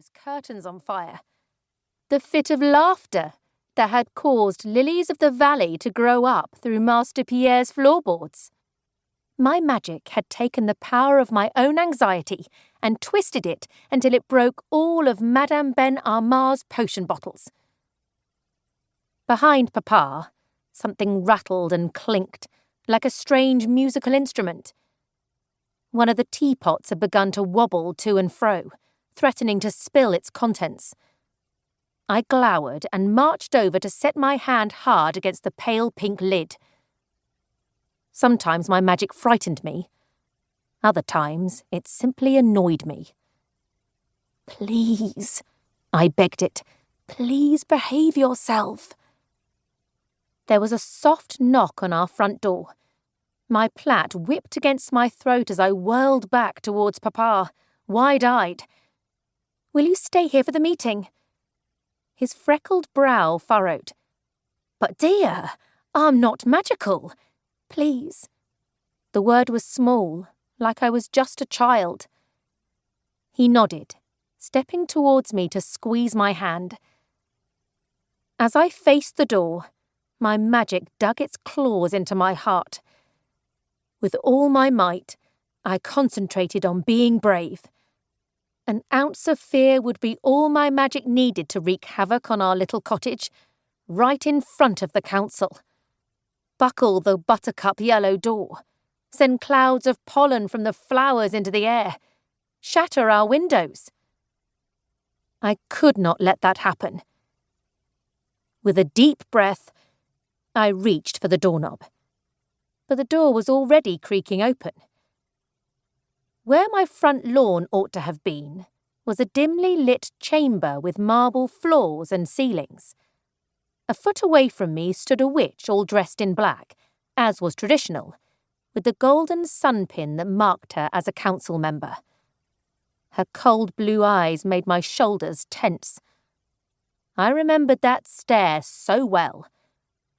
windows, curtains on fire. The fit of laughter that had caused lilies of the valley to grow up through Master Pierre's floorboards. My magic had taken the power of my own anxiety and twisted it until it broke all of Madame Ben Armand's potion bottles. Behind Papa, something rattled and clinked, like a strange musical instrument. One of the teapots had begun to wobble to and fro, threatening to spill its contents. I glowered and marched over to set my hand hard against the pale pink lid. Sometimes my magic frightened me. Other times, it simply annoyed me. "Please," I begged it, "please behave yourself." There was a soft knock on our front door. My plait whipped against my throat as I whirled back towards Papa, wide-eyed. "Will you stay here for the meeting?" His freckled brow furrowed. "But dear, I'm not magical. Please." The word was small, like I was just a child. He nodded, stepping towards me to squeeze my hand. As I faced the door, my magic dug its claws into my heart. With all my might, I concentrated on being brave. An ounce of fear would be all my magic needed to wreak havoc on our little cottage, right in front of the council. Buckle the buttercup yellow door, send clouds of pollen from the flowers into the air, shatter our windows. I could not let that happen. With a deep breath, I reached for the doorknob, but the door was already creaking open. Where my front lawn ought to have been was a dimly lit chamber with marble floors and ceilings. A foot away from me stood a witch all dressed in black, as was traditional, with the golden sunpin that marked her as a council member. Her cold blue eyes made my shoulders tense. I remembered that stare so well,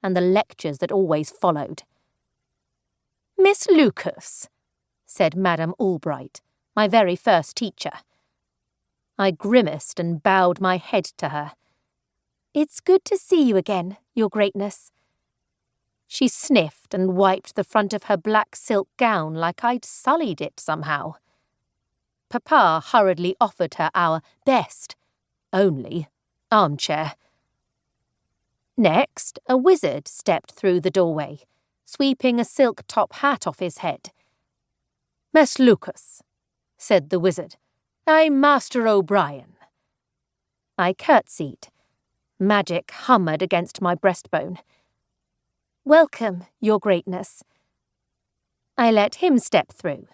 and the lectures that always followed. "Miss Lucas," said Madame Albright, my very first teacher. I grimaced and bowed my head to her. "It's good to see you again, Your Greatness." She sniffed and wiped the front of her black silk gown like I'd sullied it somehow. Papa hurriedly offered her our best, only, armchair. Next, a wizard stepped through the doorway, sweeping a silk top hat off his head. "Miss Lucas," said the wizard, "I'm Master O'Brien." I curtsied. Magic hummered against my breastbone. "Welcome, Your Greatness." I let him step through,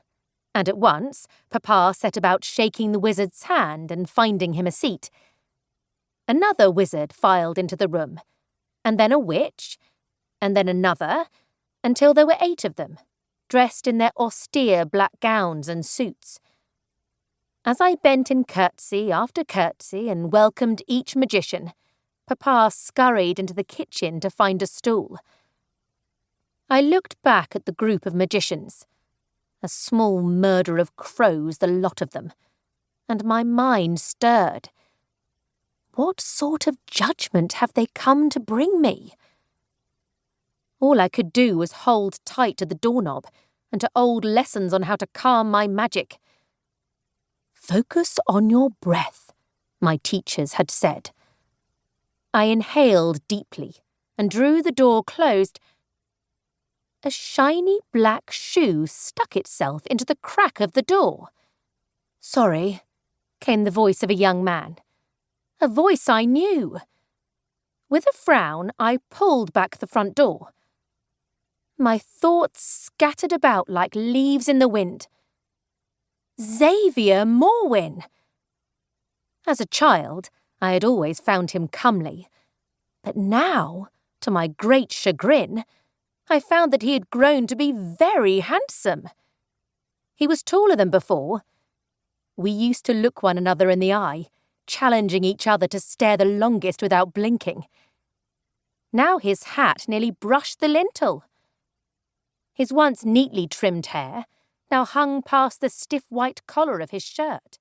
and at once Papa set about shaking the wizard's hand and finding him a seat. Another wizard filed into the room, and then a witch, and then another, until there were 8 of them, dressed in their austere black gowns and suits. As I bent in curtsy after curtsy and welcomed each magician, Papa scurried into the kitchen to find a stool. I looked back at the group of magicians, a small murder of crows, the lot of them, and my mind stirred. What sort of judgment have they come to bring me? All I could do was hold tight to the doorknob and to old lessons on how to calm my magic. "Focus on your breath," my teachers had said. I inhaled deeply and drew the door closed. A shiny black shoe stuck itself into the crack of the door. "Sorry," came the voice of a young man. A voice I knew. With a frown, I pulled back the front door. My thoughts scattered about like leaves in the wind. Xavier Morwin! As a child, I had always found him comely. But now, to my great chagrin, I found that he had grown to be very handsome. He was taller than before. We used to look one another in the eye, challenging each other to stare the longest without blinking. Now his hat nearly brushed the lintel. His once neatly trimmed hair now hung past the stiff white collar of his shirt.